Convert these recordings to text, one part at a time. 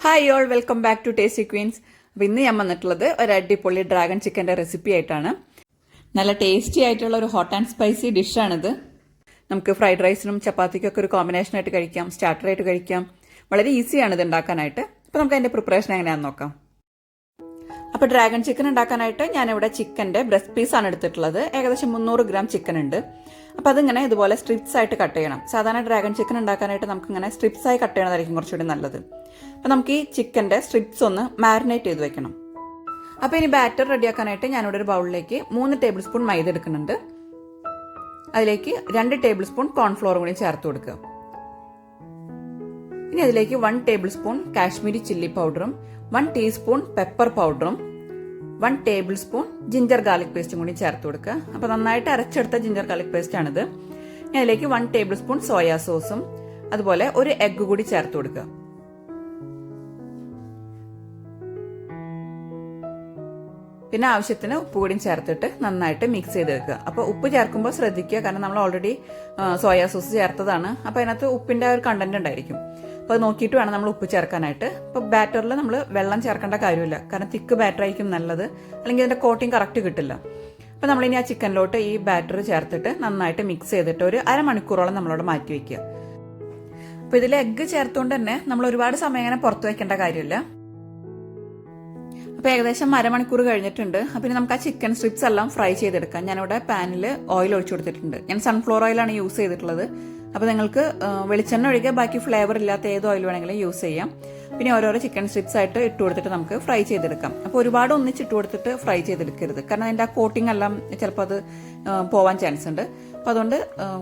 Hi all, welcome back to Tasty Queens. അപ്പോൾ ഇന്ന് ഞാൻ വന്നിട്ടുള്ളത് ഒരു അടിപൊളി ഡ്രാഗൺ ചിക്കൻ്റെ റെസിപ്പി ആയിട്ടാണ്. നല്ല ടേസ്റ്റി ആയിട്ടുള്ള ഒരു ഹോട്ട് ആൻഡ് സ്പൈസി ഡിഷാണിത്. നമുക്ക് ഫ്രൈഡ് റൈസിനും ചപ്പാത്തിക്കൊക്കെ ഒരു കോമ്പിനേഷനായിട്ട് കഴിക്കാം, സ്റ്റാർട്ടറായിട്ട് കഴിക്കാം. വളരെ ഈസിയാണ് ഇത് ഉണ്ടാക്കാനായിട്ട്. അപ്പോൾ നമുക്ക് അതിൻ്റെ പ്രിപ്പറേഷൻ എങ്ങനെയാണെന്ന് നോക്കാം. അപ്പോൾ ഡ്രാഗൺ ചിക്കൻ ഉണ്ടാക്കാനായിട്ട് ഞാനിവിടെ ചിക്കൻ്റെ ബ്രസ്റ്റ് പീസാണ് എടുത്തിട്ടുള്ളത്. ഏകദേശം 300 ഗ്രാം ചിക്കൻ ഉണ്ട്. അപ്പോൾ അതിങ്ങനെ ഇതുപോലെ സ്ട്രിപ്സ് ആയിട്ട് കട്ട് ചെയ്യണം. സാധാരണ ഡ്രാഗൺ ചിക്കൻ ഉണ്ടാക്കാനായിട്ട് നമുക്കിങ്ങനെ സ്ട്രിപ്സ് ആയി കട്ട് ചെയ്യണതായിരിക്കും കുറച്ചുകൂടി നല്ലത്. അപ്പോൾ നമുക്ക് ഈ ചിക്കൻ്റെ സ്ട്രിപ്സ് ഒന്ന് മാരിനേറ്റ് ചെയ്ത് വെക്കണം. അപ്പോൾ ഇനി ബാറ്റർ റെഡിയാക്കാനായിട്ട് ഞാനിവിടെ ഒരു ബൗളിലേക്ക് 3 ടേബിൾ സ്പൂൺ മൈദ എടുക്കുന്നുണ്ട്. അതിലേക്ക് 2 ടേബിൾ സ്പൂൺ കോൺഫ്ലോർ കൂടി ചേർത്ത് കൊടുക്കുക. ഇനി അതിലേക്ക് 1 ടേബിൾ സ്പൂൺ കാശ്മീരി ചില്ലി പൗഡറും 1 ടീസ്പൂൺ പെപ്പർ പൗഡറും 1 ടേബിൾ സ്പൂൺ ജിഞ്ചർ ഗാർലിക് പേസ്റ്റും കൂടി ചേർത്ത് കൊടുക്കുക. അപ്പോൾ നന്നായിട്ട് അരച്ചെടുത്ത ജിഞ്ചർ ഗാർലിക് പേസ്റ്റ് ആണിത്. ഇനി അതിലേക്ക് 1 ടേബിൾ സ്പൂൺ സോയാ സോസും അതുപോലെ ഒരു എഗ്ഗ് കൂടി ചേർത്ത് കൊടുക്കുക. പിന്നെ ആവശ്യത്തിന് ഉപ്പ് കൂടിയും ചേർത്തിട്ട് നന്നായിട്ട് മിക്സ് ചെയ്ത് വെക്കുക. അപ്പോൾ ഉപ്പ് ചേർക്കുമ്പോൾ ശ്രദ്ധിക്കുക, കാരണം നമ്മൾ ഓൾറെഡി സോയാ സോസ് ചേർത്തതാണ്. അപ്പോൾ അതിനകത്ത് ഉപ്പിന്റെ ഒരു കണ്ടന്റ് ഉണ്ടായിരിക്കും. അപ്പോൾ അത് നോക്കിയിട്ട് വേണം നമ്മൾ ഉപ്പ് ചേർക്കാനായിട്ട്. ഇപ്പോൾ ബാറ്ററിൽ നമ്മൾ വെള്ളം ചേർക്കേണ്ട കാര്യമില്ല, കാരണം തിക്ക് ബാറ്റർ ആയിരിക്കും നല്ലത്, അല്ലെങ്കിൽ അതിന്റെ കോട്ടിങ് കറക്റ്റ് കിട്ടില്ല. അപ്പോൾ നമ്മളിനി ആ ചിക്കനിലോട്ട് ഈ ബാറ്റർ ചേർത്തിട്ട് നന്നായിട്ട് മിക്സ് ചെയ്തിട്ട് ഒരു അരമണിക്കൂറോളം നമ്മളോട് മാറ്റി വെക്കുക. അപ്പോൾ ഇതിൽ എഗ്ഗ് ചേർത്തുകൊണ്ട് തന്നെ നമ്മൾ ഒരുപാട് സമയം അങ്ങനെ പുറത്ത് വെക്കേണ്ട കാര്യമില്ല. അപ്പോൾ ഏകദേശം അരമണിക്കൂർ കഴിഞ്ഞിട്ടുണ്ട്. അപ്പോൾ ഇനി നമുക്ക് ആ ചിക്കൻ സ്ട്രിപ്സ് എല്ലാം ഫ്രൈ ചെയ്തെടുക്കാം. ഞാനിവിടെ പാനിൽ ഓയിൽ ഒഴിച്ചു കൊടുത്തിട്ടുണ്ട്. ഞാൻ സൺഫ്ലവർ ഓയിലാണ് യൂസ് ചെയ്തിട്ടുള്ളത്. അപ്പോൾ നിങ്ങൾക്ക് വെളിച്ചെണ്ണ ഒഴികെ ബാക്കി ഫ്ലേവർ ഇല്ലാത്ത ഏത് ഓയിൽ വേണമെങ്കിലും യൂസ് ചെയ്യാം. പിന്നെ ഓരോരോ ചിക്കൻ സ്ട്രിപ്സ് ആയിട്ട് ഇട്ട് കൊടുത്തിട്ട് നമുക്ക് ഫ്രൈ ചെയ്തെടുക്കാം. അപ്പോൾ ഒരുപാട് ഒന്നിച്ചിട്ട് കൊടുത്തിട്ട് ഫ്രൈ ചെയ്തെടുക്കരുത്, കാരണം അതിൻ്റെ ആ കോട്ടിംഗ് എല്ലാം ചിലപ്പോൾ അത് പോവാൻ ചാൻസ് ഉണ്ട്. അപ്പോൾ അതുകൊണ്ട്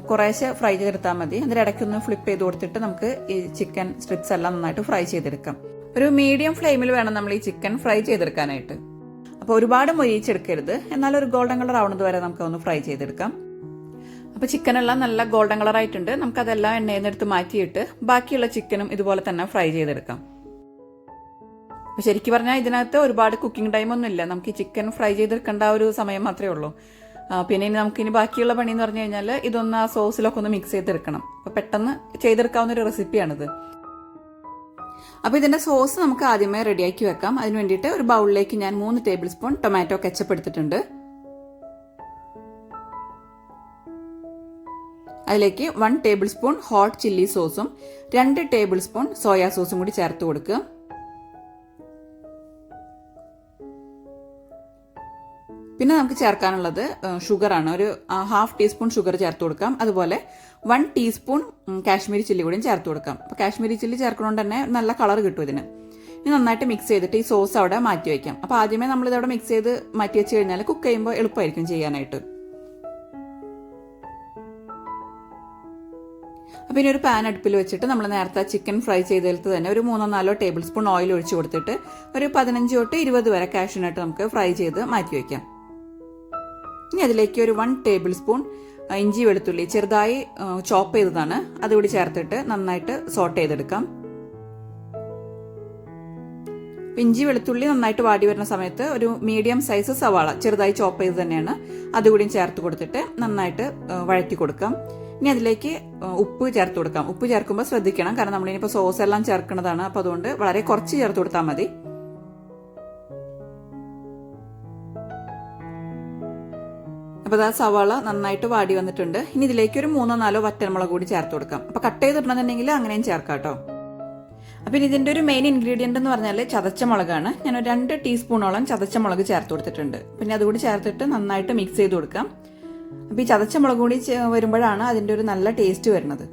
കുറേശ്ശെ ഫ്രൈ ചെയ്തെടുത്താൽ മതി. അതിൻ്റെ ഇടയ്ക്കൊന്ന് ഫ്ലിപ്പ് ചെയ്ത് കൊടുത്തിട്ട് നമുക്ക് ഈ ചിക്കൻ സ്ട്രിപ്സ് എല്ലാം നന്നായിട്ട് ഫ്രൈ ചെയ്തെടുക്കാം. ഒരു മീഡിയം ഫ്ലെയിമിൽ വേണം നമ്മൾ ഈ ചിക്കൻ ഫ്രൈ ചെയ്തെടുക്കാനായിട്ട്. അപ്പോൾ ഒരുപാട് മൊരിയിച്ചെടുക്കരുത്, എന്നാൽ ഒരു ഗോൾഡൻ കളർ ആവുന്നത് വരെ നമുക്ക് ഒന്ന് ഫ്രൈ ചെയ്തെടുക്കാം. അപ്പോൾ ചിക്കൻ എല്ലാം നല്ല ഗോൾഡൻ കളർ ആയിട്ടുണ്ട്. നമുക്കതെല്ലാം എണ്ണയിൽ നിന്ന് എടുത്ത് മാറ്റിയിട്ട് ബാക്കിയുള്ള ചിക്കനും ഇതുപോലെ തന്നെ ഫ്രൈ ചെയ്തെടുക്കാം. അപ്പോൾ ശരിക്കും പറഞ്ഞാൽ ഇതിനകത്ത് ഒരുപാട് കുക്കിംഗ് ടൈം ഒന്നും ഇല്ല. നമുക്ക് ഈ ചിക്കൻ ഫ്രൈ ചെയ്തെടുക്കേണ്ട ഒരു സമയം മാത്രമേ ഉള്ളൂ. പിന്നെ ഇനി നമുക്കിനി ബാക്കിയുള്ള പണി എന്ന് പറഞ്ഞു കഴിഞ്ഞാൽ ഇതൊന്ന് ആ സോസിലൊക്കെ ഒന്ന് മിക്സ് ചെയ്തെടുക്കണം. അപ്പോൾ പെട്ടെന്ന് ചെയ്തെടുക്കാവുന്ന ഒരു റെസിപ്പിയാണിത്. അപ്പോൾ ഇതിന്റെ സോസ് നമുക്ക് ആദ്യമേ റെഡിയാക്കി വെക്കാം. അതിന് വേണ്ടിയിട്ട് ഒരു ബൗളിലേക്ക് ഞാൻ 3 ടേബിൾ സ്പൂൺ ടൊമാറ്റോ കെച്ചപ്പ് എടുത്തിട്ടുണ്ട്. അതിലേക്ക് 1 ടേബിൾ സ്പൂൺ ഹോട്ട് ചില്ലി സോസും 2 ടേബിൾ സ്പൂൺ സോയാ സോസും കൂടി ചേർത്ത് കൊടുക്കുക. പിന്നെ നമുക്ക് ചേർക്കാനുള്ളത് ഷുഗറാണ്. ഒരു 1/2 ടീസ്പൂൺ ഷുഗർ ചേർത്ത് കൊടുക്കാം. അതുപോലെ 1 ടീസ്പൂൺ കാശ്മീരി ചില്ലി കൂടിയും ചേർത്ത് കൊടുക്കാം. അപ്പോൾ കാശ്മീരി ചില്ലി ചേർക്കുന്നതുകൊണ്ട് തന്നെ നല്ല കളർ കിട്ടും ഇതിന്. ഇനി നന്നായിട്ട് മിക്സ് ചെയ്തിട്ട് ഈ സോസ് അവിടെ മാറ്റി വയ്ക്കാം. അപ്പോൾ ആദ്യമേ നമ്മൾ ഇതവിടെ മിക്സ് ചെയ്ത് മാറ്റി വെച്ച് കഴിഞ്ഞാൽ കുക്ക് ചെയ്യുമ്പോൾ എളുപ്പമായിരിക്കും ചെയ്യാനായിട്ട്. അപ്പോൾ ഇനി ഒരു പാൻ അടുപ്പിൽ വെച്ചിട്ട് നമ്മൾ നേരത്തെ ചിക്കൻ ഫ്രൈ ചെയ്തെടുത്ത് തന്നെ ഒരു 3-4 ടേബിൾ സ്പൂൺ ഓയിൽ ഒഴിച്ച് കൊടുത്തിട്ട് ഒരു 15 തൊട്ട് 20 വരെ കാഷ്യൂനട്ട് നമുക്ക് ഫ്രൈ ചെയ്ത് മാറ്റി വയ്ക്കാം. ഇനി അതിലേക്ക് ഒരു 1 ടേബിൾ സ്പൂൺ ഇഞ്ചി വെളുത്തുള്ളി ചെറുതായി ചോപ്പ് ചെയ്തതാണ്, അതുകൂടി ചേർത്തിട്ട് നന്നായിട്ട് സോട്ട് ചെയ്തെടുക്കാം. ഇഞ്ചി വെളുത്തുള്ളി നന്നായിട്ട് വാടി വരുന്ന സമയത്ത് ഒരു മീഡിയം സൈസ് സവാള ചെറുതായി ചോപ്പ് ചെയ്ത് തന്നെയാണ്, അതുകൂടിയും ചേർത്ത് കൊടുത്തിട്ട് നന്നായിട്ട് വഴറ്റി കൊടുക്കാം. ഇനി അതിലേക്ക് ഉപ്പ് ചേർത്ത് കൊടുക്കാം. ഉപ്പ് ചേർക്കുമ്പോൾ ശ്രദ്ധിക്കണം, കാരണം നമ്മളിനിപ്പോൾ സോസ് എല്ലാം ചേർക്കുന്നതാണ്. അപ്പോൾ അതുകൊണ്ട് വളരെ കുറച്ച് ചേർത്ത് കൊടുത്താൽ മതി. അപ്പോൾ ആ സവാള നന്നായിട്ട് വാടി വന്നിട്ടുണ്ട്. ഇനി ഇതിലേക്ക് ഒരു 3-4 വറ്റൽമുളക് കൂടി ചേർത്ത് കൊടുക്കാം. അപ്പോൾ കട്ട് ചെയ്തിട്ടുണ്ടെന്നുണ്ടെങ്കിൽ അങ്ങനെയും ചേർക്കാം കേട്ടോ. അപ്പം ഇതിൻ്റെ ഒരു മെയിൻ ഇൻഗ്രീഡിയൻ്റ് എന്ന് പറഞ്ഞാൽ ചതച്ച മുളകാണ്. ഞാൻ 2 ടീസ്പൂണോളം ചതച്ച മുളക് ചേർത്ത് കൊടുത്തിട്ടുണ്ട്. പിന്നെ അതുകൂടി ചേർത്തിട്ട് നന്നായിട്ട് മിക്സ് ചെയ്ത് കൊടുക്കാം. അപ്പോൾ ഈ ചതച്ച മുളക് കൂടി വരുമ്പോഴാണ് അതിൻ്റെ ഒരു നല്ല ടേസ്റ്റ് വരുന്നത്.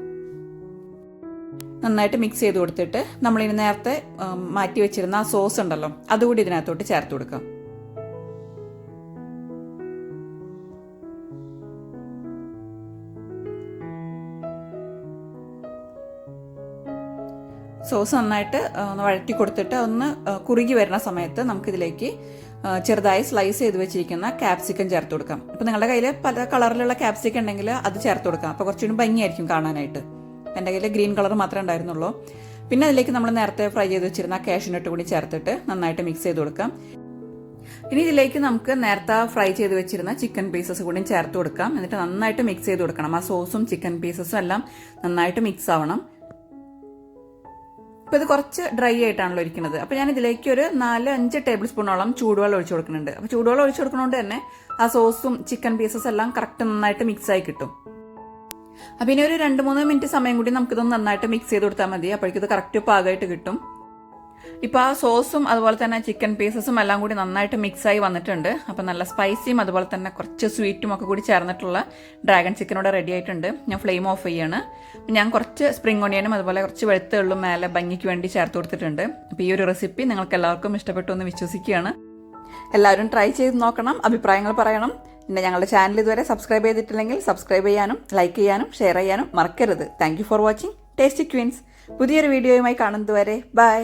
നന്നായിട്ട് മിക്സ് ചെയ്ത് കൊടുത്തിട്ട് നമ്മളിനി നേരത്തെ മാറ്റി വെച്ചിരുന്ന ആ സോസ് ഉണ്ടല്ലോ, അതുകൂടി ഇതിനകത്തോട്ട് ചേർത്ത് കൊടുക്കാം. സോസ് നന്നായിട്ട് ഒന്ന് വഴറ്റി കൊടുത്തിട്ട് ഒന്ന് കുറുകി വരുന്ന സമയത്ത് നമുക്കിതിലേക്ക് ചെറുതായി സ്ലൈസ് ചെയ്ത് വെച്ചിരിക്കുന്ന ക്യാപ്സിക്കം ചേർത്ത് കൊടുക്കാം. അപ്പോൾ നിങ്ങളുടെ കയ്യിൽ പല കളറിലുള്ള ക്യാപ്സിക്കം ഉണ്ടെങ്കിൽ അത് ചേർത്ത് കൊടുക്കാം. അപ്പോൾ കുറച്ചുകൂടി ഭംഗിയായിരിക്കും കാണാനായിട്ട്. എൻ്റെ കയ്യിൽ ഗ്രീൻ കളർ മാത്രമേ ഉണ്ടായിരുന്നുള്ളൂ. പിന്നെ അതിലേക്ക് നമ്മൾ നേരത്തെ ഫ്രൈ ചെയ്ത് വെച്ചിരുന്ന കാഷ്യൂനട്ട് കൂടി ചേർത്തിട്ട് നന്നായിട്ട് മിക്സ് ചെയ്ത് കൊടുക്കാം. ഇനി ഇതിലേക്ക് നമുക്ക് നേരത്തെ ഫ്രൈ ചെയ്ത് വെച്ചിരുന്ന ചിക്കൻ പീസസ് കൂടി ചേർത്ത് കൊടുക്കാം. എന്നിട്ട് നന്നായിട്ട് മിക്സ് ചെയ്ത് കൊടുക്കണം. ആ സോസും ചിക്കൻ പീസസും എല്ലാം നന്നായിട്ട് മിക്സ് ആവണം. ഇപ്പോൾ ഇത് കുറച്ച് ഡ്രൈ ആയിട്ടാണല്ലോ ഇരിക്കുന്നത്. അപ്പോൾ ഞാൻ ഇതിലേക്ക് ഒരു 4-5 ടേബിൾ സ്പൂണോളം ചൂടുവെള്ളം ഒഴിച്ചു കൊടുക്കുന്നുണ്ട്. അപ്പോൾ ചൂടുവെള്ളം ഒഴിച്ചു കൊടുക്കുന്നതുകൊണ്ട് തന്നെ ആ സോസും ചിക്കൻ പീസസ് എല്ലാം കറക്റ്റ് നന്നായിട്ട് മിക്സായി കിട്ടും. അപ്പോൾ ഇനി ഒരു 2-3 മിനിറ്റ് സമയം കൂടി നമുക്കിതൊന്ന് നന്നായിട്ട് മിക്സ് ചെയ്ത് കൊടുത്താൽ മതി. അപ്പോഴേക്കും ഇത് കറക്റ്റ് പാകമായിട്ട് കിട്ടും. ഇപ്പോൾ ആ സോസും അതുപോലെ തന്നെ ചിക്കൻ പീസസും എല്ലാം കൂടി നന്നായിട്ട് മിക്സായി വന്നിട്ടുണ്ട്. അപ്പോൾ നല്ല സ്പൈസിയും അതുപോലെ തന്നെ കുറച്ച് സ്വീറ്റും ഒക്കെ കൂടി ചേർന്നിട്ടുള്ള ഡ്രാഗൺ ചിക്കൻ ഇവിടെ റെഡി ആയിട്ടുണ്ട്. ഞാൻ ഫ്ലെയിം ഓഫ് ചെയ്യാണ്. ഞാൻ കുറച്ച് സ്പ്രിംഗ് ഓണിയനും അതുപോലെ കുറച്ച് വെളുത്തുള്ളും മേലെ ഭംഗിക്ക് വേണ്ടി ചേർത്ത് കൊടുത്തിട്ടുണ്ട്. അപ്പോൾ ഈ ഒരു റെസിപ്പി നിങ്ങൾക്ക് എല്ലാവർക്കും ഇഷ്ടപ്പെട്ടു എന്ന് വിശ്വസിക്കുകയാണ്. എല്ലാവരും ട്രൈ ചെയ്ത് നോക്കണം, അഭിപ്രായങ്ങൾ പറയണം. പിന്നെ ഞങ്ങളുടെ ചാനൽ ഇതുവരെ സബ്സ്ക്രൈബ് ചെയ്തിട്ടില്ലെങ്കിൽ സബ്സ്ക്രൈബ് ചെയ്യാനും ലൈക്ക് ചെയ്യാനും ഷെയർ ചെയ്യാനും മറക്കരുത്. Thank you for watching Tasty Queens. പുതിയൊരു വീഡിയോയുമായി കാണുന്നതുവരെ ബൈ.